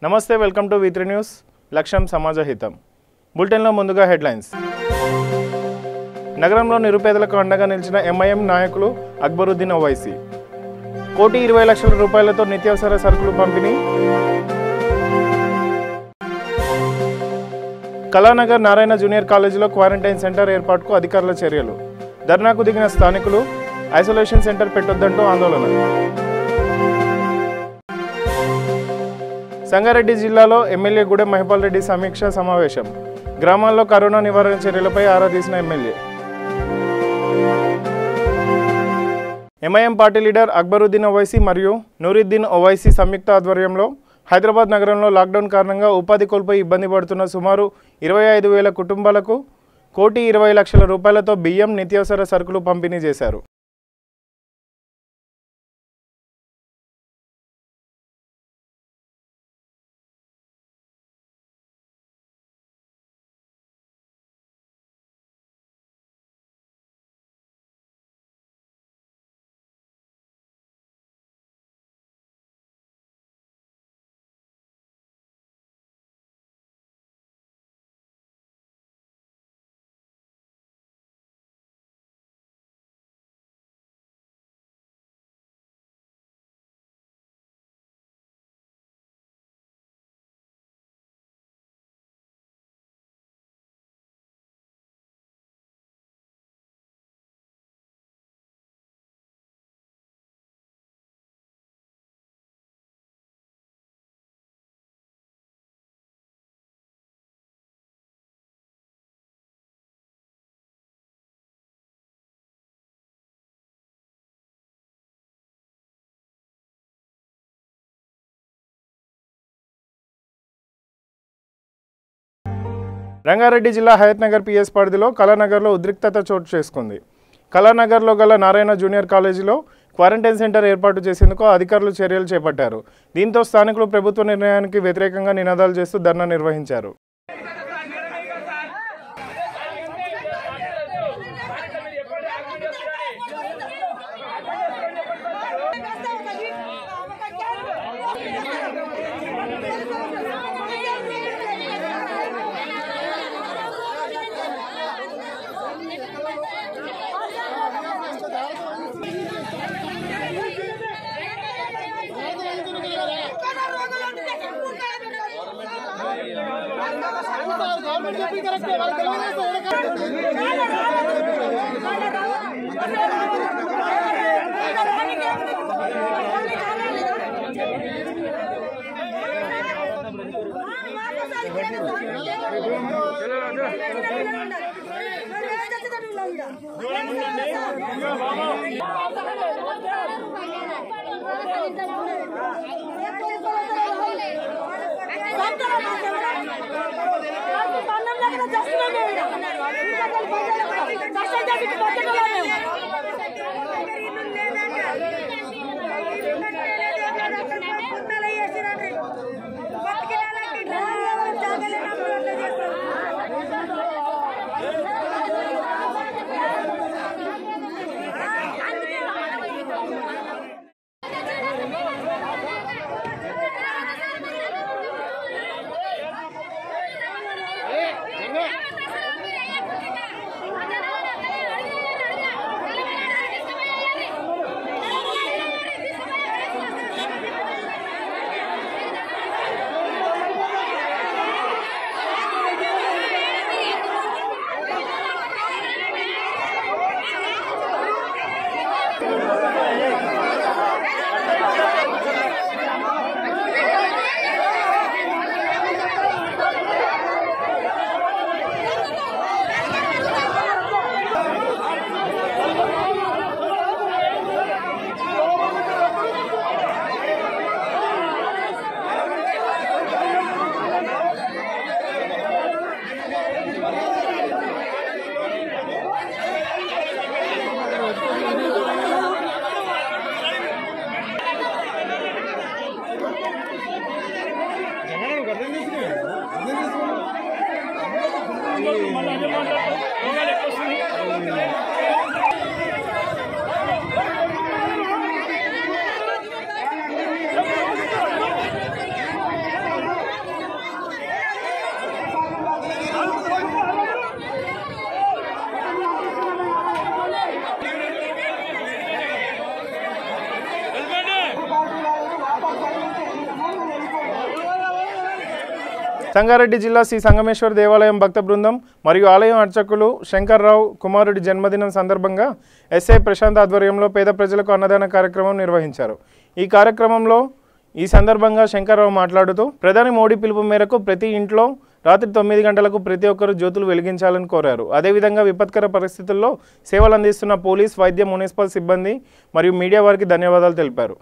నమస్తే, welcome to V3 news. లక్ష్యం సమాజహితం. బులెటిన్లో ముందుగా హెడ్లైన్స్. నగరంలో నిరుపేదలకు అండగా నిలిచిన MIM నాయకులు అక్బరుద్దీన్ ఓవైసీ. 1,20,00,000 రూపాయలతో నిత్యావసర సరుకులు పంపిణీ. కళానగర్ నారాయణ జూనియర్ కాలేజీలో క్వారంటైన్ సెంటర్ ఏర్పాటుకు అధికారుల చర్యలు. ధర్నాకు దిగిన స్థానికులు ఐసోలేషన్ సెంటర్ పెట్టొద్దంటూ ఆందోళన. సంగారెడ్డి జిల్లాలో ఎమ్మెల్యే గూడెం మహిపాల్ రెడ్డి సమీక్ష సమావేశం. గ్రామాల్లో కరోనా నివారణ చర్యలపై ఆరా తీసిన MLA. MIM party leader Akbaruddin Owaisi మరియు నూరుద్దీన్ ఓవైసీ సంయుక్త ఆధ్వర్యంలో హైదరాబాద్ నగరంలో లాక్డౌన్ కారణంగా ఉపాధి కోల్పోయి ఇబ్బంది పడుతున్న సుమారు 25,000 కుటుంబాలకు 1,20,00,000 రూపాయలతో బియ్యం, నిత్యావసర సరుకులు పంపిణీ చేశారు. రంగారెడ్డి జిల్లా హయత్నగర్ PS పరిధిలో కళానగర్లో ఉద్రిక్తత చోటు చేసుకుంది. కళానగర్లో గల నారాయణ జూనియర్ కాలేజీలో క్వారంటైన్ సెంటర్ ఏర్పాటు చేసేందుకు అధికారులు చర్యలు చేపట్టారు. దీంతో స్థానికులు ప్రభుత్వ నిర్ణయానికి వ్యతిరేకంగా నినాదాలు చేస్తూ ధర్నా నిర్వహించారు. సంగారెడ్డి జిల్లా శ్రీ సంగమేశ్వర దేవాలయం భక్త బృందం మరియు ఆలయం అర్చకులు శంకర్రావు కుమారుడి జన్మదినం సందర్భంగా ఎస్ఐ ప్రశాంత్ ఆధ్వర్యంలో పేద ప్రజలకు అన్నదాన కార్యక్రమం నిర్వహించారు. ఈ సందర్భంగా శంకర్రావు మాట్లాడుతూ ప్రధాని మోడీ పిలుపు మేరకు ప్రతి ఇంట్లో రాత్రి 9 గంటలకు ప్రతి ఒక్కరూ జ్యోతులు వెలిగించాలని కోరారు. అదేవిధంగా విపత్కర పరిస్థితుల్లో సేవలు అందిస్తున్న పోలీస్, వైద్య, మున్సిపల్ సిబ్బంది మరియు మీడియా వారికి ధన్యవాదాలు తెలిపారు.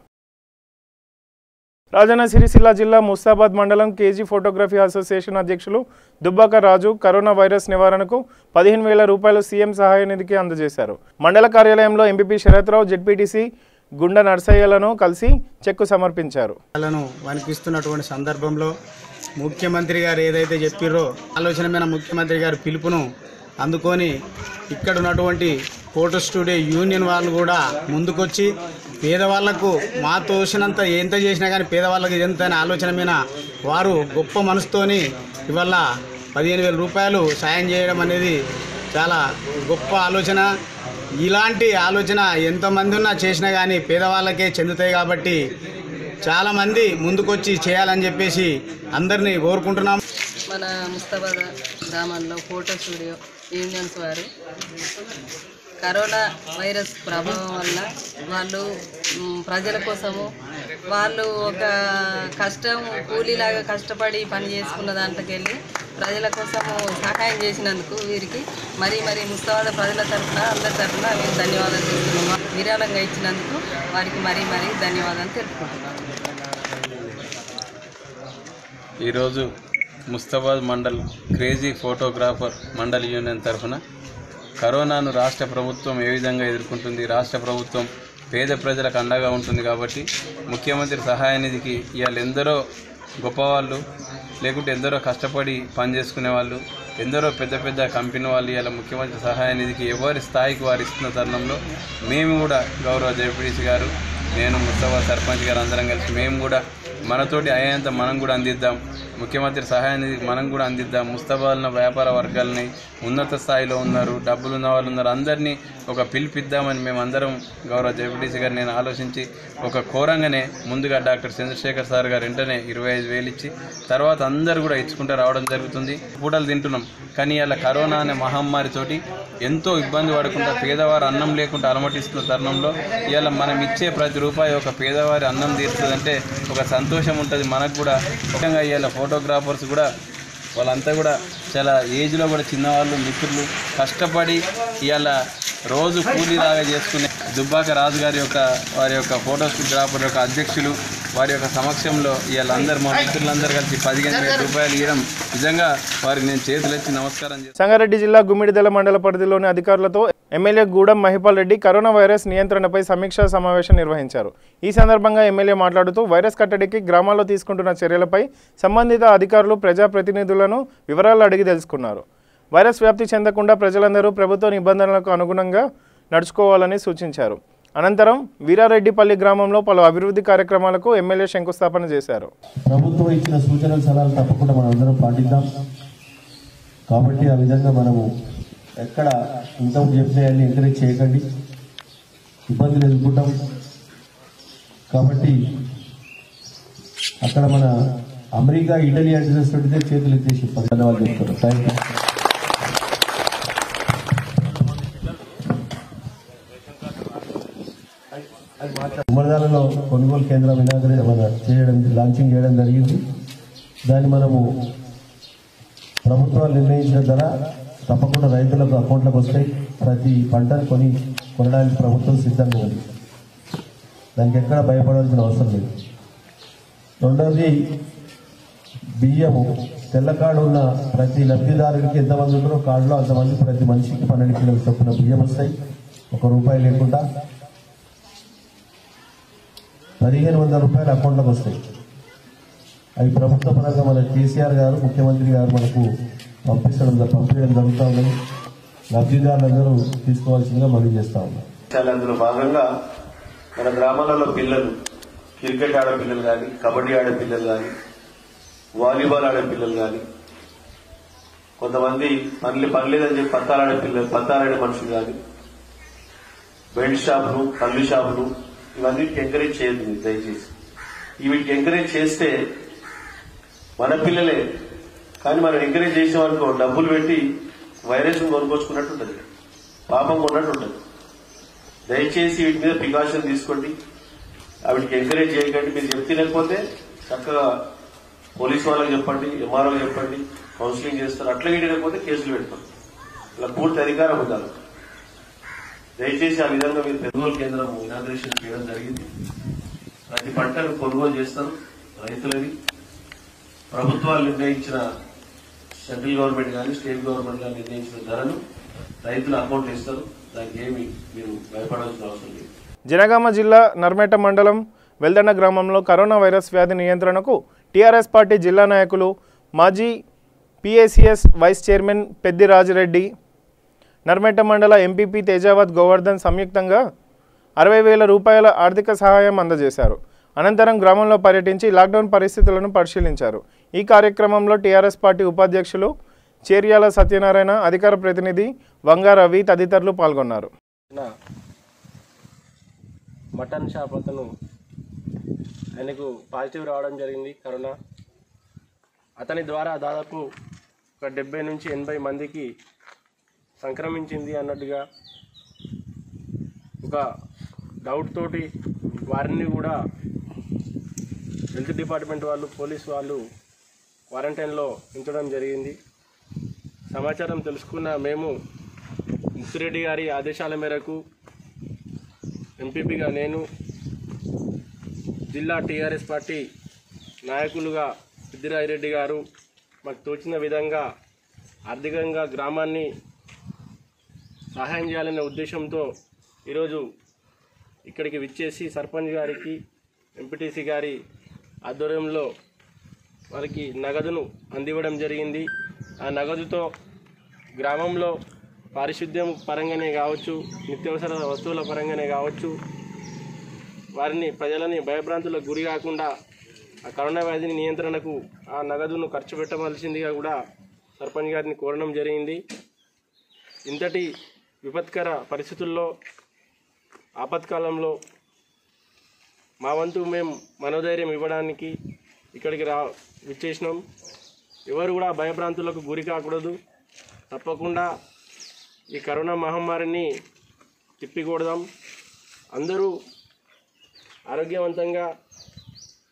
రాజన్న సిరిసిల్ల జిల్లా ముస్తాబాద్ మండలం కేజీ ఫోటోగ్రఫీ అసోసియేషన్ అధ్యక్షులు దుబ్బాక రాజు కరోనా వైరస్ నివారణకు 15,000 రూపాయలు సీఎం సహాయ నిధికి అందజేశారు. మండల కార్యాలయంలో ఎంపీపీ శరత్రావు, జెడ్పీటీసీ గుండ నర్సయ్యలను కలిసి చెక్కు సమర్పించారు. వణికిస్తున్నటువంటి సందర్భంలో ముఖ్యమంత్రి గారు ఏదైతే చెప్పిర్రో ఆలోచనమైన ముఖ్యమంత్రి గారి పిలుపును అందుకొని ఇక్కడ ఉన్నటువంటి ఫోటో స్టూడియో యూనియన్ వాళ్ళు కూడా ముందుకొచ్చి పేదవాళ్లకు మా తోసినంత ఎంత చేసినా కానీ పేదవాళ్ళకి ఎంత ఆలోచన మీద వారు గొప్ప మనసుతోని ఇవాళ 15,000 రూపాయలు సాయం చేయడం అనేది చాలా గొప్ప ఆలోచన. ఇలాంటి ఆలోచన ఎంతమంది ఉన్నా చేసినా కానీ పేదవాళ్ళకే చెందుతాయి కాబట్టి చాలామంది ముందుకొచ్చి చేయాలని చెప్పేసి అందరినీ కోరుకుంటున్నాం. మన ముస్తాబాద్ గ్రామంలో ఫోటో స్టూడియో యూనియన్స్ వారు కరోనా వైరస్ ప్రభావం వల్ల వాళ్ళు ప్రజల కోసము వాళ్ళు ఒక కూలీలాగా కష్టపడి పని చేసుకున్న దాంట్లోకి వెళ్ళి ప్రజల కోసము సహాయం చేసినందుకు వీరికి మరీ ముస్తాబాద్ ప్రజల తరఫున అందరి తరఫున మేము ధన్యవాదాలు తెలుపుతున్నాము. విరాళంగా ఇచ్చినందుకు వారికి మరీ ధన్యవాదాలు తెలుపుకుంటున్నాము. ఈరోజు Mustabad mandal crazy photographer mandal union తరఫున కరోనాను రాష్ట్ర ప్రభుత్వం ఏ విధంగా ఎదుర్కొంటుంది, రాష్ట్ర ప్రభుత్వం పేద ప్రజలకు అండగా ఉంటుంది కాబట్టి ముఖ్యమంత్రి సహాయ నిధికి ఇవాళ ఎందరో గొప్పవాళ్ళు లేకుంటే ఎందరో కష్టపడి పనిచేసుకునే వాళ్ళు, ఎందరో పెద్ద కంపెనీ వాళ్ళు ఇవాళ ముఖ్యమంత్రి సహాయ నిధికి ఎవరి స్థాయికి వారు ఇస్తున్న తరుణంలో మేము కూడా గౌరవ జెడ్పీటీసీ గారు, నేను, ముస్తాబాద్ సర్పంచ్ గారు అందరం కలిసి మేము కూడా మనతోటి అయ్యేంత మనం కూడా అందిద్దాం, ముఖ్యమంత్రి సహాయ నిధికి మనం కూడా అందిద్దాం. ముస్తాబాద్లో వ్యాపార వర్గాలని ఉన్నత స్థాయిలో ఉన్నారు, డబ్బులు ఉన్న వాళ్ళు ఉన్నారు, అందరినీ ఒక పిలిపిద్దామని మేము అందరం గౌరవ జెడ్పీటీసీ గారు నేను ఆలోచించి ఒక కోరంగానే ముందుగా డాక్టర్ చంద్రశేఖర్ సార్ గారు వెంటనే 25,000 ఇచ్చి తర్వాత అందరూ కూడా ఇచ్చుకుంటూ రావడం జరుగుతుంది. పూటలు తింటున్నాం కానీ ఇలా కరోనా అనే మహమ్మారితోటి ఎంతో ఇబ్బంది పడకుండా పేదవారు అన్నం లేకుండా అలమటిస్తున్న తరుణంలో ఇలా మనం ఇచ్చే ప్రతి రూపాయి ఒక పేదవారి అన్నం తీరుతుందంటే ఒక సంతోషం ఉంటుంది మనకు కూడా. ముఖ్యంగా ఇలా ఫోటోగ్రాఫర్స్ కూడా వాళ్ళంతా కూడా చాలా ఏజ్లో కూడా చిన్నవాళ్ళు, మిత్రులు కష్టపడి ఇవాళ రోజు కూలీలాగా చేసుకునే దుబ్బాక రాజు గారి వారి యొక్క ఫోటోగ్రాఫర్ యొక్క అధ్యక్షులు వారి యొక్క సమక్షంలో ఇవాళ అందరు మా మిత్రులందరూ కలిసి 15,000 రూపాయలు ఇవ్వడం నిజంగా వారికి నేను చేతులెత్తి నమస్కారం చేస్తాను. సంగారెడ్డి జిల్లా గుమ్మిడిదల మండల పరిధిలోని అధికారులతో MLA Gudem Mahipal Reddy corona virus నియంత్రణపై సమీక్షా సమావేశం నిర్వహించారు. ఈ సందర్భంగా ఎమ్మెల్యే మాట్లాడుతూ వైరస్ కట్టడికి గ్రామాల్లో తీసుకుంటున్న చర్యలపై సంబంధిత అధికారులు, ప్రజాప్రతినిధులను వివరాలు అడిగి తెలుసుకున్నారు. వైరస్ వ్యాప్తి చెందకుండా ప్రజలందరూ ప్రభుత్వ నిబంధనలకు అనుగుణంగా నడుచుకోవాలని సూచించారు. అనంతరం వీరారెడ్డిపల్లి గ్రామంలో పలు అభివృద్ధి కార్యక్రమాలకు ఎమ్మెల్యే శంకుస్థాపన చేశారు. ప్రభుత్వం ఇచ్చిన సూచనలు సలహాలు తప్పకుండా మనం అందరం పాటిద్దాం. కాబట్టి ఆ విధంగా మనము ఎక్కడ ఇంతకు చెప్పినాయని ఎంకరేజ్ చేయకండి, ఇబ్బందులు ఎదుర్కొంటాం. కాబట్టి అక్కడ మన అమెరికా, ఇటలీ అడ్రస్ పెడితే చేతులు ఎత్తేసి ధన్యవాదాలు చెప్తారు. Thank you. ఉమ్మడిదాలలో కొనుగోలు కేంద్రం లాంచింగ్ చేయడం జరిగింది. దాన్ని మనము ప్రభుత్వాలు నిర్ణయించిన ధర తప్పకుండా రైతులకు అకౌంట్లకు వస్తాయి. ప్రతి పంటను కొనడానికి ప్రభుత్వం సిద్ధంగా ఉంది, దానికి ఎక్కడ భయపడాల్సిన అవసరం లేదు. రెండవది, బియ్యము తెల్ల కార్డు ఉన్న ప్రతి లబ్ధిదారుడికి ఎంతమంది ఉన్నారో కార్డులో అంతమంది ప్రతి మనిషికి 12 కిలోల చొప్పున బియ్యం వస్తాయి, ₹1 లేకుండా. 1,500 రూపాయలు అకౌంట్లకు వస్తాయి. అవి ప్రభుత్వ పరంగా మన కేసీఆర్ గారు, ముఖ్యమంత్రి గారు మనకు పంపించడం జరుగుతూ ఉన్నది. లబ్ధిదారులందరూ తీసుకోవాల్సిందిగా మనవి చేస్తా ఉన్నాం. అందులో భాగంగా మన గ్రామాలలో పిల్లలు క్రికెట్ ఆడే పిల్లలు కానీ, కబడ్డీ ఆడే పిల్లలు కానీ, వాలీబాల్ ఆడే పిల్లలు కానీ, కొంతమంది పనిలేదని చెప్పి పత్తాలాడే మనుషులు కానీ, బెల్ట్ షాపులు, కళ్ళు షాపులు, ఇవన్నిటికి ఎంకరేజ్ చేయదు దయచేసి. వీటికి ఎంకరేజ్ చేస్తే మన పిల్లలే కానీ మనం ఎంకరేజ్ చేసామనుకో డబ్బులు పెట్టి వైరస్ కొనుక్కొచ్చుకున్నట్టు ఉంటుంది, పాపం కొన్నట్టు ఉంటుంది. దయచేసి వీటి మీద ప్రికాషన్ తీసుకోండి, వీటికి ఎంకరేజ్ చేయకండి. మీరు చెప్తే లేకపోతే చక్కగా పోలీసు వాళ్ళకి చెప్పండి, ఎంఆర్ఓకి చెప్పండి, కౌన్సిలింగ్ చేస్తారు. అట్లా లేకపోతే కేసులు పెడతాం. ఇలా పూర్తి అధికారం ఉండాలి. దయచేసి ఆ విధంగా మీరు కొనుగోలు కేంద్రం ఇనాగ్రేషన్ చేయడం జరిగింది. ప్రతి పంటను కొనుగోలు చేస్తారు రైతులని. ప్రభుత్వాలు నిర్ణయించిన సెంట్రల్ గవర్నమెంట్ కానీ స్టేట్ గవర్నమెంట్ కానీ నిర్ణయించిన ధరను రైతుల అకౌంట్ ఇస్తారు. దానికి ఏమి మీరు భయపడాల్సిన అవసరం లేదు. జనగామ జిల్లా నర్మేట మండలం వెల్దండ గ్రామంలో కరోనా వైరస్ వ్యాధి నియంత్రణకు టీఆర్ఎస్ పార్టీ జిల్లా నాయకులు మాజీ PACS vice chairman Peddi Rajireddy, Narmeta mandal MPP Tejavath Govardhan సంయుక్తంగా 60,000 రూపాయల ఆర్థిక సహాయం అందజేశారు. అనంతరం గ్రామంలో పర్యటించి లాక్డౌన్ పరిస్థితులను పరిశీలించారు. ఈ కార్యక్రమంలో టీఆర్ఎస్ పార్టీ ఉపాధ్యక్షులు చేర్యాల సత్యనారాయణ, అధికార ప్రతినిధి వంగా రవి తదితరులు పాల్గొన్నారు. మటన్ షాప్ అతను ఆయనకు పాజిటివ్ రావడం జరిగింది కరోనా. అతని ద్వారా దాదాపు ఒక 70 నుంచి 80 మందికి సంక్రమించింది అన్నట్టుగా ఒక డౌట్ తోటి వారిని కూడా హెల్త్ డిపార్ట్మెంట్ వాళ్ళు, పోలీస్ వాళ్ళు క్వారంటైన్లో ఉంచడం జరిగింది. సమాచారం తెలుసుకున్న మేము ముత్తిరెడ్డి గారి ఆదేశాల మేరకు ఎంపీపీగా నేను, జిల్లా టీఆర్ఎస్ పార్టీ నాయకులుగా పెద్దిరాజిరెడ్డి గారు మాకు తోచిన విధంగా ఆర్థికంగా గ్రామాన్ని సహాయం చేయాలనే ఉద్దేశంతో ఈరోజు ఇక్కడికి విచ్చేసి సర్పంచ్ గారికి, ఎంపీటీసీ గారి ఆధ్వర్యంలో వారికి నగదును అందివ్వడం జరిగింది. ఆ నగదుతో గ్రామంలో పారిశుద్ధ్యం పరంగానే కావచ్చు, నిత్యావసర వస్తువుల పరంగానే కావచ్చు, ప్రజలని భయభ్రాంతులకు గురి కాకుండా ఆ కరోనా వ్యాధిని నియంత్రణకు ఆ నగదును ఖర్చు పెట్టవలసిందిగా కూడా సర్పంచ్ గారిని కోరడం జరిగింది. ఇంతటి విపత్కర పరిస్థితుల్లో, ఆపత్కాలంలో మా వంతు మేము మనోధైర్యం ఇవ్వడానికి ఇక్కడికి విచ్చేసినాం. ఎవరు కూడా భయభ్రాంతులకు గురి కాకూడదు. తప్పకుండా ఈ కరోనా మహమ్మారిని తిప్పికొడదాం. అందరూ ఆరోగ్యవంతంగా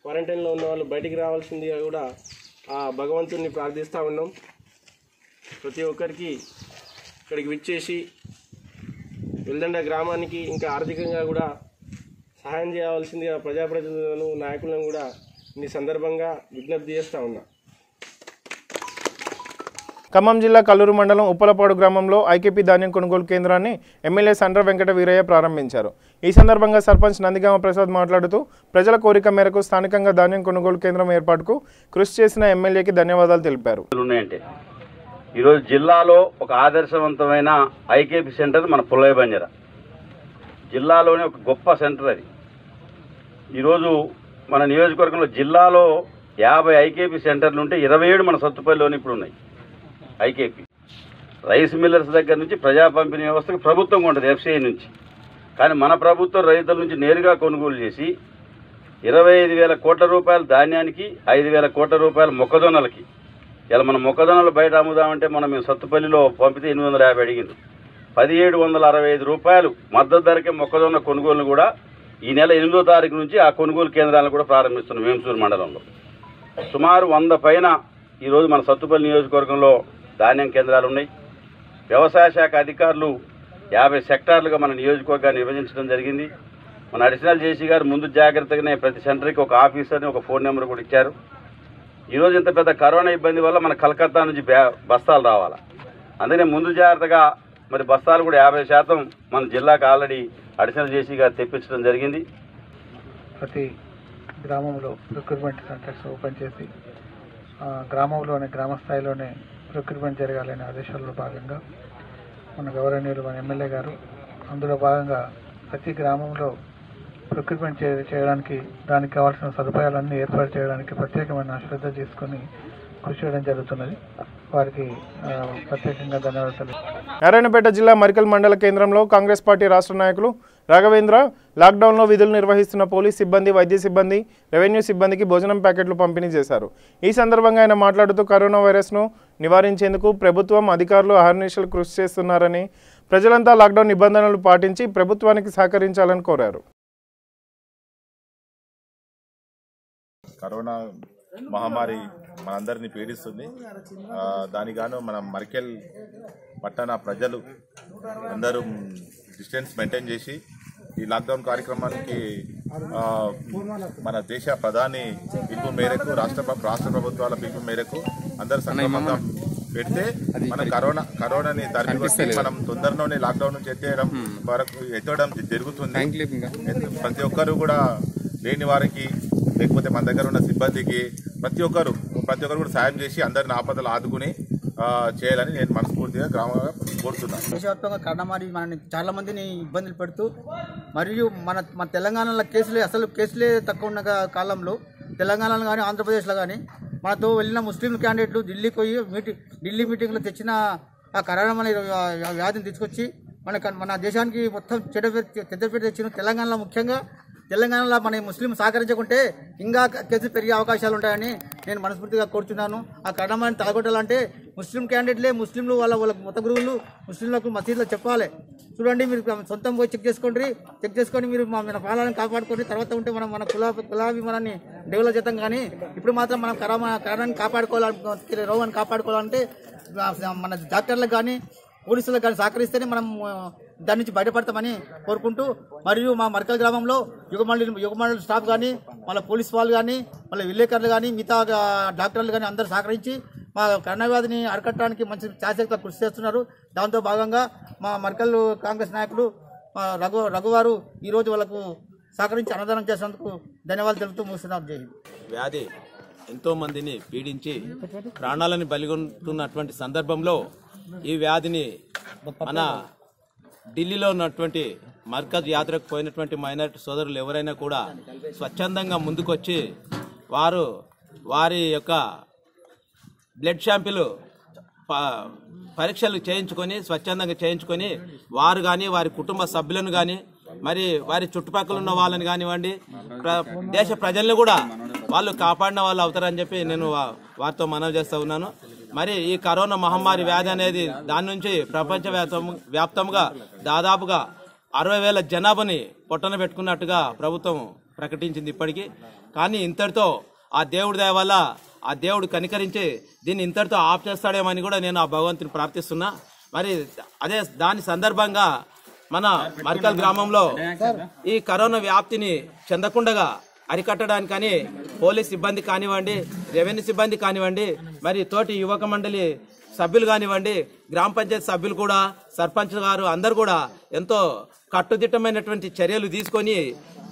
క్వారంటైన్లో ఉన్న వాళ్ళు బయటికి రావాల్సిందిగా కూడా ఆ భగవంతుని ప్రార్థిస్తూ ఉన్నాం. ప్రతి ఒక్కరికి ఇక్కడికి విచ్చేసి వెల్దండ గ్రామానికి ఇంకా ఆర్థికంగా కూడా సహాయం చేయవలసిందిగా ప్రజాప్రతినిధులను, నాయకులను కూడా ఈ సందర్భంగా విజ్ఞప్తి చేస్తూ ఉన్నా. ఖమ్మం జిల్లా కల్లూరు మండలం ఉప్పలపాడు గ్రామంలో ఐకేపీ ధాన్యం కొనుగోలు కేంద్రాన్ని ఎమ్మెల్యే సండ్ర వెంకట వీరయ్య ప్రారంభించారు. ఈ సందర్భంగా సర్పంచ్ నందిగామ ప్రసాద్ మాట్లాడుతూ ప్రజల కోరిక మేరకు స్థానికంగా ధాన్యం కొనుగోలు కేంద్రం ఏర్పాటుకు కృషి చేసిన ఎమ్మెల్యేకి ధన్యవాదాలు తెలిపారు. ఈరోజు జిల్లాలో ఒక ఆదర్శవంతమైన ఐకేపీ సెంటర్ మన పుల్లయ్య బంజారా జిల్లాలోనే ఒక గొప్ప సెంటర్ అది. ఈరోజు మన నియోజకవర్గంలో జిల్లాలో 50 ఐకేపీ సెంటర్లు ఉంటే 27 మన సత్తుపల్లిలోనే ఇప్పుడు ఉన్నాయి. ఐకేపీ రైస్ మిల్లర్స్ దగ్గర నుంచి ప్రజా పంపిణీ వ్యవస్థకు ప్రభుత్వం ఉంటుంది, FCI నుంచి. కానీ మన ప్రభుత్వం రైతుల నుంచి నేరుగా కొనుగోలు చేసి 25,000 కోట్ల రూపాయల ధాన్యానికి 5,000 కోట్ల రూపాయల మొక్కజొన్నలకి. ఇలా మన మొక్కజొన్నలు బయట అమ్ముదామంటే మేము సత్తుపల్లిలో పంపితే 850 అడిగింది. 1,765 రూపాయలు మద్దతు ధరకే మొక్కజొన్న కొనుగోలు కూడా ఈ నెల 8వ తారీఖు నుంచి ఆ కొనుగోలు కేంద్రాలను కూడా ప్రారంభిస్తున్నాం. వేంసూరు మండలంలో సుమారు 100 పైన ఈరోజు మన సత్తుపల్లి నియోజకవర్గంలో ధాన్యం కేంద్రాలు ఉన్నాయి. వ్యవసాయ శాఖ అధికారులు 50 సెక్టార్లుగా మన నియోజకవర్గాన్ని విభజించడం జరిగింది. మన అడిషనల్ జేసీ గారు ముందు జాగ్రత్తగానే ప్రతి సెంటర్కి ఒక ఆఫీసర్ని, ఒక ఫోన్ నెంబర్ కూడా ఇచ్చారు. ఈరోజు ఇంత పెద్ద కరోనా ఇబ్బంది వల్ల మన కలకత్తా నుంచి బస్తాలు రావాలి. అందుకనే ముందు జాగ్రత్తగా మరి బస్తాలు కూడా 50% మన జిల్లాకు ఆల్రెడీ అడిషనల్ జేసీ గారు తెప్పించడం జరిగింది. ప్రతి గ్రామంలో రిక్రూట్మెంట్ సెంటర్స్ ఓపెన్ చేసి గ్రామంలోనే, గ్రామ స్థాయిలోనే రిక్రూట్మెంట్ జరగాలనే ఆదేశాల్లో భాగంగా మన గౌరవనీయులు మన ఎమ్మెల్యే గారు అందులో భాగంగా ప్రతి గ్రామంలో రిక్రూట్మెంట్ చేయడానికి దానికి కావాల్సిన సదుపాయాలన్నీ ఏర్పాటు చేయడానికి ప్రత్యేకమైన శ్రద్ధ తీసుకొని కృషి చేయడం జరుగుతున్నది. వారికి ప్రత్యేకంగా ధన్యవాదాలు. నారాయణపేట జిల్లా మరికల్ మండల కేంద్రంలో కాంగ్రెస్ పార్టీ రాష్ట్ర నాయకులు రాఘవేంద్ర లాక్డౌన్లో విధులు నిర్వహిస్తున్న పోలీస్ సిబ్బంది, వైద్య సిబ్బంది, రెవెన్యూ సిబ్బందికి భోజనం ప్యాకెట్లు పంపిణీ చేశారు. ఈ సందర్భంగా ఆయన మాట్లాడుతూ కరోనా వైరస్ను నివారించేందుకు ప్రభుత్వం, అధికారులు అహర్నిశలు కృషి చేస్తున్నారని, ప్రజలంతా లాక్డౌన్ నిబంధనలు పాటించి ప్రభుత్వానికి సహకరించాలని కోరారు. కరోనా మహమ్మారి మనందరినీ పీడిస్తుంది. దానిగాను మనం మరికెల్ పట్టణ ప్రజలు అందరూ డిస్టెన్స్ మెయింటైన్ చేసి ఈ లాక్డౌన్ కార్యక్రమానికి మన దేశ ప్రధాని పిలుపు మేరకు, రాష్ట్ర ప్రభుత్వాల పిలుపు మేరకు అందరూ సంకల్పం పెడితే మనం కరోనాని తరిమి మనం తొందరలోనే లాక్డౌన్ నుంచి ఎత్తడం జరుగుతుంది. ప్రతి ఒక్కరు కూడా లేని వారికి, లేకపోతే మన దగ్గర ఉన్న సిబ్బందికి ప్రతి ఒక్కరు కూడా సాయం చేసి అందరిని ఆపదలు ఆదుకుని చేయాలని నేను మనస్ఫూర్తిగా గ్రామంగా కోరుతున్నాను. దేశవ్యాప్తంగా కరోనా మనని చాలా మందిని ఇబ్బందులు పెడుతూ, మరియు మన తెలంగాణలో కేసులే తక్కువ ఉన్న కాలంలో తెలంగాణలో కానీ ఆంధ్రప్రదేశ్లో కానీ మనతో వెళ్ళిన ముస్లిం క్యాండిడేట్లు ఢిల్లీకి పోయి ఢిల్లీ మీటింగ్లో తెచ్చిన ఆ కరోనా అనే వ్యాధిని తీసుకొచ్చి మన దేశానికి మొత్తం చెడ్డపేరు తెచ్చిన తెలంగాణలో, ముఖ్యంగా తెలంగాణలో మన ముస్లిం సహకరించకుంటే ఇంకా కేసులు పెరిగే అవకాశాలు ఉంటాయని నేను మనస్ఫూర్తిగా కోరుతున్నాను. ఆ కరోనాని తలగొట్టాలంటే ముస్లిం క్యాండిడేట్లే, ముస్లింలు వాళ్ళ మత గురువులు ముస్లింలకు మసీదులో చెప్పాలి. చూడండి, మీరు సొంతం పోయి చెక్ చేసుకొని మీరు మన పాలనని కాపాడుకొని తర్వాత ఉంటే మనం మన కులాభిమానాన్ని డెవలప్ చేద్దాం. కానీ ఇప్పుడు మాత్రం మనం కరోనాని రోగాన్ని కాపాడుకోవాలంటే మన డాక్టర్లకు కానీ పోలీసులకు కానీ సహకరిస్తేనే మనం దాని నుంచి బయటపడతామని కోరుకుంటూ, మరియు మా మరికల్ గ్రామంలో యుగమండలి స్టాఫ్ కానీ, మళ్ళీ పోలీస్ వాళ్ళు కానీ, మళ్ళీ విలేకరులు కానీ, మిగతా డాక్టర్లు కానీ అందరూ సహకరించి మా కరోనా వ్యాధిని అరికట్టడానికి మంచి శాశ్వత కృషి చేస్తున్నారు. దాంతో భాగంగా మా మరికల్ కాంగ్రెస్ నాయకులు రఘువారు ఈరోజు వాళ్ళకు సహకరించి అన్నదానం చేసినందుకు ధన్యవాదాలు తెలుపుతూ ముగిస్తున్నాం. జై హింద్. వ్యాధి ఎంతో మందిని పీడించి ప్రాణాలను బలిగొంటున్నటువంటి సందర్భంలో ఈ వ్యాధిని మన ఢిల్లీలో ఉన్నటువంటి మర్కజ్ యాత్రకు పోయినటువంటి మైనారిటీ సోదరులు ఎవరైనా కూడా స్వచ్ఛందంగా ముందుకొచ్చి వారి యొక్క బ్లడ్ శాంపిల్ పరీక్షలు స్వచ్ఛందంగా చేయించుకొని వారు కానీ, వారి కుటుంబ సభ్యులను కానీ, మరి వారి చుట్టుపక్కల ఉన్న వాళ్ళని కానివ్వండి, దేశ ప్రజలను కూడా వాళ్ళు కాపాడిన వాళ్ళు అవుతారని చెప్పి నేను వారితో మనవి చేస్తూ ఉన్నాను. మరి ఈ కరోనా మహమ్మారి వ్యాధి అనేది దాని నుంచి ప్రపంచ వ్యాప్తంగా దాదాపుగా 60,000 జనాభాని పొట్టన పెట్టుకున్నట్టుగా ప్రభుత్వం ప్రకటించింది ఇప్పటికీ. కానీ ఇంతటితో ఆ దేవుడి దయ వల్ల ఆ దేవుడు కనికరించి దీన్ని ఇంతటితో ఆఫ్ చేస్తాడేమని కూడా నేను ఆ భగవంతుని ప్రార్థిస్తున్నా. మరి దాని సందర్భంగా మన మరికల్ గ్రామంలో ఈ కరోనా వ్యాప్తిని చెందకుండగా అరికట్టడానికని పోలీస్ సిబ్బంది కానివ్వండి, రెవెన్యూ సిబ్బంది కానివ్వండి, మరి తోటి యువక మండలి సభ్యులు కానివ్వండి, గ్రామ పంచాయతీ సభ్యులు కూడా, సర్పంచ్ గారు అందరూ కూడా ఎంతో కట్టుదిట్టమైనటువంటి చర్యలు తీసుకొని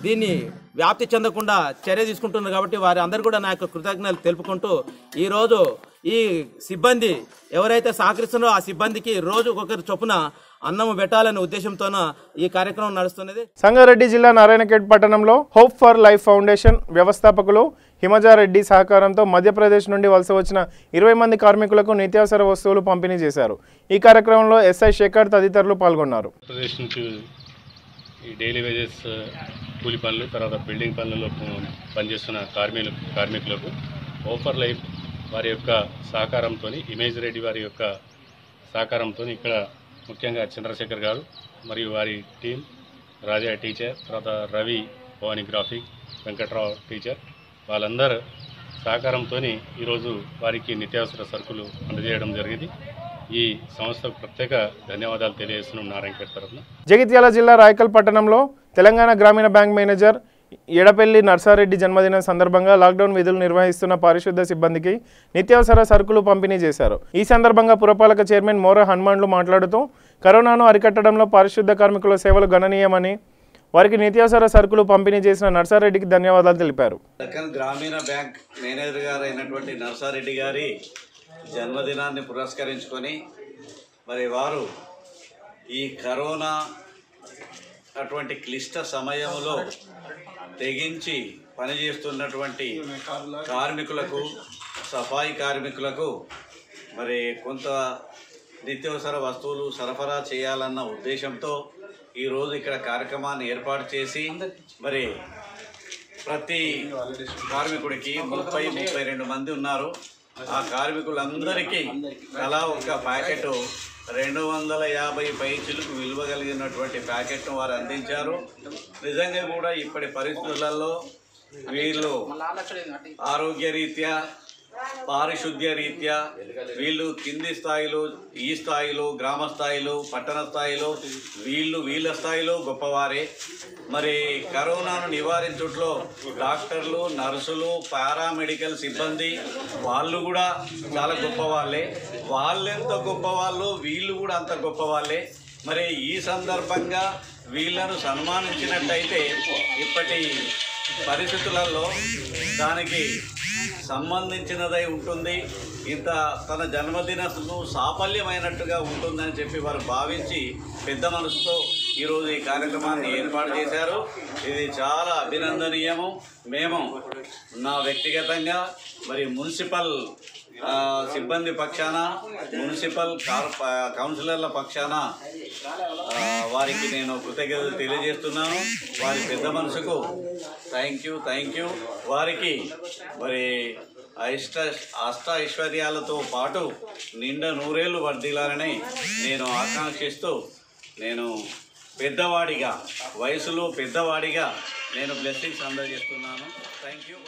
దీన్ని వ్యాప్తి చెందకుండా చర్య తీసుకుంటున్నారు. కాబట్టి వారి అందరూ కూడా నా యొక్క కృతజ్ఞతలు తెలుపుకుంటూ, ఈరోజు ఈ సిబ్బంది ఎవరైతే సహకరిస్తున్నారో ఆ సిబ్బందికి రోజు ఒకరి చొప్పున అన్నము పెట్టాలనే ఉద్దేశంతోన ఈ కార్యక్రమం నడుస్తున్నది. సంగారెడ్డి జిల్లా నారాయణఖేడ్ పట్టణంలో హోప్ ఫర్ లైఫ్ ఫౌండేషన్ వ్యవస్థాపకులు హిమజారెడ్డి సహకారంతో మధ్యప్రదేశ్ నుండి వలస వచ్చిన 20 మంది కార్మికులకు నిత్యావసర వస్తువులు పంపిణీ చేశారు. ఈ కార్యక్రమంలో ఎస్ఐ శేఖర్ తదితరులు పాల్గొన్నారు. ప్రదేశ్ నుంచి ఈ డైలీ వేజెస్ కూలి పనులు, తర్వాత బిల్డింగ్ పనులలో పనిచేస్తున్న కార్మికులకు హోప్ ఫర్ లైఫ్ వారి యొక్క సహకారంతో, ఇమేజ్ రెడ్డి వారి యొక్క సహకారంతో ఇక్కడ ముఖ్యంగా చంద్రశేఖర్ గారు మరియు వారి టీం, రాజా టీచర్, తర్వాత రవి భవానీ గ్రాఫిక్, వెంకట్రావు టీచర్, వాళ్ళందరూ సహకారంతో ఈరోజు వారికి నిత్యావసర సరుకులు అందజేయడం జరిగింది. ఈ సంస్థకు ప్రత్యేక ధన్యవాదాలు తెలియజేస్తున్నాం నారాయణఖేడ్ తరఫున. జగిత్యాల జిల్లా రాయకల్ పట్టణంలో తెలంగాణ గ్రామీణ బ్యాంక్ మేనేజర్ ఎడపెల్లి నర్సారెడ్డి జన్మదినం సందర్భంగా లాక్డౌన్ విధులు నిర్వహిస్తున్న పారిశుద్ధ్య సిబ్బందికి నిత్యావసర సరుకులు పంపిణీ చేశారు. ఈ సందర్భంగా పురపాలక చైర్మన్ మోర హనుమాన్లు మాట్లాడుతూ కరోనాను అరికట్టడంలో పారిశుద్ధ్య కార్మికుల సేవలు గణనీయమని, వారికి నిత్యావసర సరుకులు పంపిణీ చేసిన నర్సారెడ్డికి ధన్యవాదాలు తెలిపారు. గ్రామీణ బ్యాంక్ మేనేజర్ గారు అయినటువంటి నర్సారెడ్డి గారి జన్మదినాన్ని పురస్కరించుకొని మరి వారు ఈ కరోనా అటువంటి క్లిష్ట సమయంలో తెగించి పనిచేస్తున్నటువంటి కార్మికులకు సఫాయి కార్మికులకు మరి కొంత నిత్యావసర వస్తువులు సరఫరా చేయాలన్న ఉద్దేశంతో ఈరోజు ఇక్కడ కార్యక్రమాన్ని ఏర్పాటు చేసి మరి ప్రతి కార్మికుడికి 32 మంది ఉన్నారు. ఆ కార్మికులందరికీ తలా ఒక ప్యాకెట్ 250 పైచిలకు విలువ కలిగినటువంటి ప్యాకెట్ను వారు అందించారు. నిజంగా కూడా ఇప్పటి పరిస్థితులలో వీళ్ళు ఆరోగ్య రీత్యా పారిశుద్ధ్య రీత్యా వీళ్ళు కింది స్థాయిలో ఈ స్థాయిలో గ్రామ స్థాయిలో పట్టణ స్థాయిలో వీళ్ళ స్థాయిలో గొప్పవారే. మరి కరోనాను నివారించుట్లో డాక్టర్లు నర్సులు పారామెడికల్ సిబ్బంది వాళ్ళు కూడా చాలా గొప్పవాళ్ళే. వాళ్ళెంత గొప్పవాళ్ళు వీళ్ళు కూడా అంత గొప్పవాళ్ళే. మరి ఈ సందర్భంగా వీళ్ళను సన్మానించినట్టయితే ఇప్పటి పరిస్థితులలో దానికి సంబంధించినదై ఉంటుంది. ఇంత తన జన్మదినకు సాఫల్యమైనట్టుగా ఉంటుందని చెప్పి వారు భావించి పెద్ద మనసుతో ఈరోజు ఈ కార్యక్రమాన్ని ఏర్పాటు చేశారు. ఇది చాలా అభినందనీయము. మేము నా వ్యక్తిగతంగా మరి మున్సిపల్ సిబ్బంది పక్షాన మున్సిపల్ కౌన్సిలర్ల పక్షాన వారికి నేను కృతజ్ఞతలు తెలియజేస్తున్నాను. వారి పెద్ద మనసుకు థ్యాంక్ యూ. వారికి మరి అష్ట ఐశ్వర్యాలతో పాటు నిండా నూరేళ్లు వర్ధిల్లాలని నేను ఆకాంక్షిస్తూ నేను పెద్దవాడిగా వయసులో పెద్దవాడిగా నేను బ్లెస్సింగ్స్ అందజేస్తున్నాను. Thank you.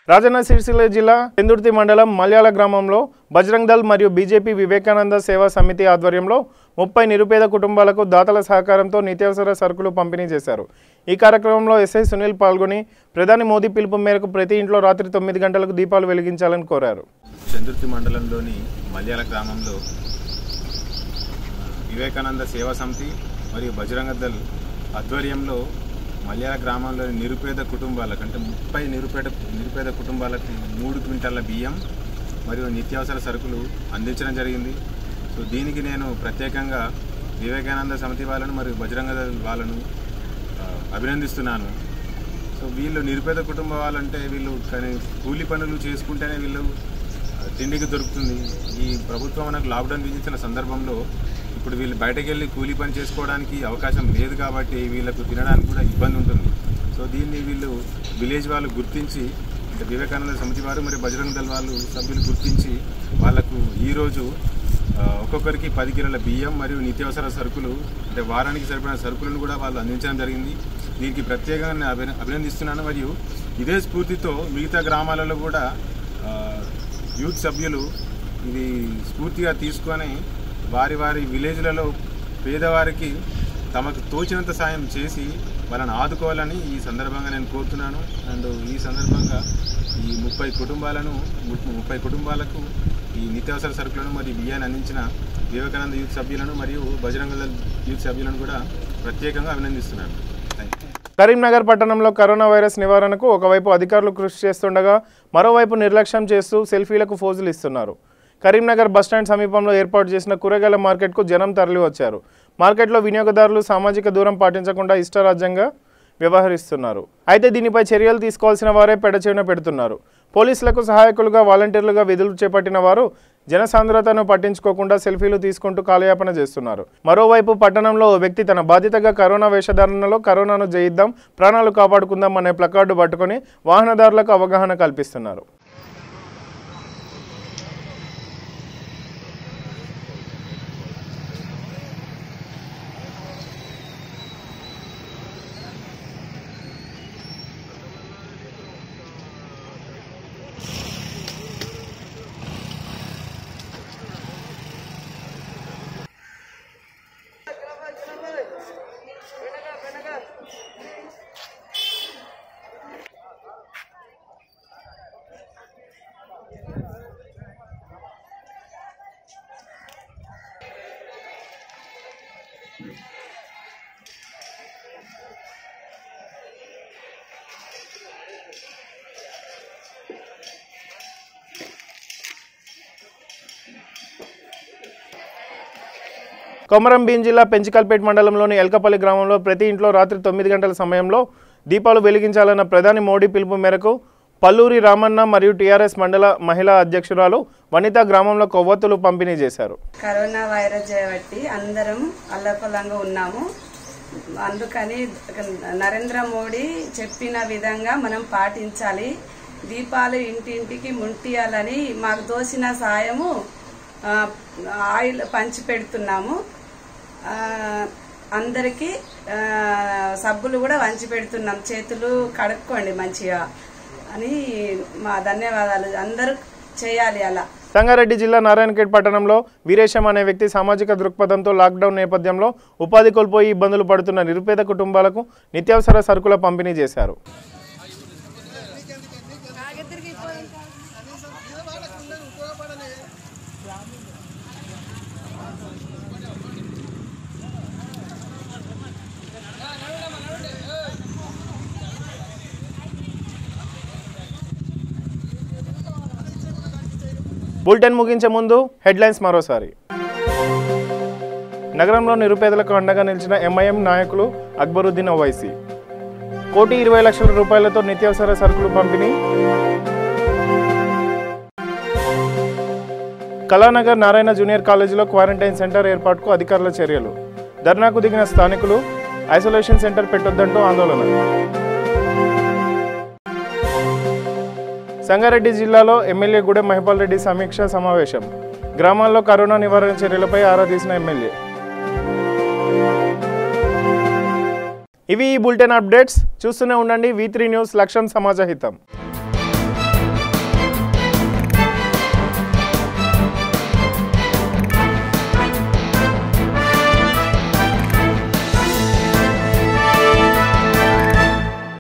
రాజన్న సిరిసిల్ల జిల్లా పెందుర్తి మండలం మల్యాల గ్రామంలో బజరంగ్ దళ్ మరియు బీజేపీ వివేకానంద సేవా సమితి ఆధ్వర్యంలో 30 నిరుపేద కుటుంబాలకు దాతల సహకారంతో నిత్యావసర సరుకులు పంపిణీ చేశారు. ఈ కార్యక్రమంలో ఎస్ఐ సునీల్ పాల్గొని ప్రధాని మోదీ పిలుపు మేరకు ప్రతి ఇంట్లో రాత్రి 9 గంటలకు దీపాలు వెలిగించాలని కోరారు. పెందుర్తి మండలంలోని మల్యాల గ్రామంలో వివేకానంద సేవా సమితి మరియు బజరంగ్ దళ్ ఆధ్వర్యంలో మల్యాల గ్రామంలోని నిరుపేద కుటుంబాలకు అంటే 30 నిరుపేద కుటుంబాలకు 3 క్వింటాల బియ్యం మరియు నిత్యావసర సరుకులు అందించడం జరిగింది. సో దీనికి నేను ప్రత్యేకంగా వివేకానంద సమితి వాళ్ళను మరియు బజరంగ దళ్ వాళ్ళను అభినందిస్తున్నాను. సో వీళ్ళు నిరుపేద కుటుంబం వాళ్ళంటే వీళ్ళు కానీ కూలి పనులు చేసుకుంటేనే వీళ్ళు తిండికి దొరుకుతుంది. ఈ ప్రభుత్వం మనకు లాక్డౌన్ విధించిన సందర్భంలో ఇప్పుడు వీళ్ళు బయటకు వెళ్ళి కూలీ పని చేసుకోవడానికి అవకాశం లేదు కాబట్టి వీళ్ళకు తినడానికి కూడా ఇబ్బంది ఉంటుంది. సో దీన్ని వీళ్ళు విలేజ్ వాళ్ళు గుర్తించి అంటే వివేకానంద సమితి వారు మరియు బజరంగ్ దళ్ వాళ్ళు సభ్యులు గుర్తించి వాళ్లకు ఈరోజు ఒక్కొక్కరికి 10 కిలోల బియ్యం మరియు నిత్యావసర సరుకులు అంటే వారానికి సరిపడిన సరుకులను కూడా వాళ్ళు అందించడం జరిగింది. దీనికి ప్రత్యేకంగా నేను అభినందిస్తున్నాను. మరియు ఇదే స్ఫూర్తితో మిగతా గ్రామాలలో కూడా యూత్ సభ్యులు ఇది స్ఫూర్తిగా తీసుకొని వారి విలేజ్లలో పేదవారికి తమకు తోచినంత సాయం చేసి వాళ్ళని ఆదుకోవాలని ఈ సందర్భంగా నేను కోరుతున్నాను. అండ్ ఈ సందర్భంగా ఈ 30 కుటుంబాలకు ఈ నిత్యావసర సరుకులను మరియు బియ్యాన్ని అందించిన వివేకానంద యూత్ సభ్యులను మరియు బజరంగ దళ్ యూత్ సభ్యులను కూడా ప్రత్యేకంగా అభినందిస్తున్నాను. కరీంనగర్ పట్టణంలో కరోనా వైరస్ నివారణకు ఒకవైపు అధికారులు కృషి చేస్తుండగా మరోవైపు నిర్లక్ష్యం చేస్తూ సెల్ఫీలకు ఫోజులు ఇస్తున్నారు. కరీంనగర్ బస్టాండ్ సమీపంలో ఏర్పాటు చేసిన కూరగాయల మార్కెట్కు జనం తరలి వచ్చారు. మార్కెట్లో వినియోగదారులు సామాజిక దూరం పాటించకుండా ఇష్టరాజ్యంగా వ్యవహరిస్తున్నారు. అయితే దీనిపై చర్యలు తీసుకోవాల్సిన వారే పెడచెవిన పెడుతున్నారు. పోలీసులకు సహాయకులుగా వాలంటీర్లుగా విధులు చేపట్టిన వారు జనసాంద్రతను పట్టించుకోకుండా సెల్ఫీలు తీసుకుంటూ కాలయాపన చేస్తున్నారు. మరోవైపు పట్టణంలో ఓ వ్యక్తి తన బాధ్యతగా కరోనా వేషధారణలో కరోనాను జయిద్దాం ప్రాణాలు కాపాడుకుందాం అనే ప్లకార్డు పట్టుకొని వాహనదారులకు అవగాహన కల్పిస్తున్నారు. కొమరం భీం జిల్లా పెంచికల్పేట్ మండలంలోని ఎల్కపల్లి గ్రామంలో ప్రతి ఇంట్లో రాత్రి 9 గంటల సమయంలో దీపాలు వెలిగించాలన్న ప్రధాని మోడీ పిలుపు మేరకు పల్లూరి రామన్న మరియు టీఆర్ఎస్ మండల మహిళా అధ్యక్షురాలు వనిత గ్రామంలో కొవ్వొత్తులు పంపిణీ చేశారు. కరోనా వైరస్ చేయబట్టి అందరం అల్లకొల్లంగా ఉన్నాము. అందుకని నరేంద్ర మోడీ చెప్పిన విధంగా మనం పాటించాలి. దీపాలు ఇంటింటికి ముట్టియాలని మాకు తోసిన సాయము ఆయిల్ పంచి పెడుతున్నాము. అందరికీ సబ్బులు కూడా పంచి పెడుతున్నాం. చేతులు కడుక్కోండి మంచిగా అని మా ధన్యవాదాలు. అందరూ చేయాలి అలా. సంగారెడ్డి జిల్లా నారాయణఖేడ్ పట్టణంలో వీరేశం అనే వ్యక్తి సామాజిక దృక్పథంతో లాక్డౌన్ నేపథ్యంలో ఉపాధి కోల్పోయి ఇబ్బందులు పడుతున్న నిరుపేద కుటుంబాలకు నిత్యావసర సరుకుల పంపిణీ చేశారు. బులెటిన్ ముగించే ముందు హెడ్లైన్స్ మరోసారి. నగరంలో నిరుపేదలకు అండగా నిలిచిన ఎంఐఎం నాయకులు అక్బరుద్దీన్ ఓవైసీ. 1,20,00,000 రూపాయలతో నిత్యావసర సరుకులు పంపిణీ. కళానగర్ నారాయణ జూనియర్ కాలేజీలో క్వారంటైన్ సెంటర్ ఏర్పాటుకు అధికారుల చర్యలు. ధర్నాకు దిగిన స్థానికులు ఐసోలేషన్ సెంటర్ పెట్టొద్దంటూ ఆందోళన. సంగారెడ్డి జిల్లాలో ఎమ్మెల్యే గూడెం మహిపాల్ రెడ్డి సమీక్ష సమావేశం. గ్రామాల్లో కరోనా నివారణ చర్యలపై ఆరా తీసిన ఎమ్మెల్యే. ఇవి ఈ బులెటిన్ అప్డేట్స్. చూస్తూనే ఉండండి V3 న్యూస్. లక్ష్యం సమాజహితం.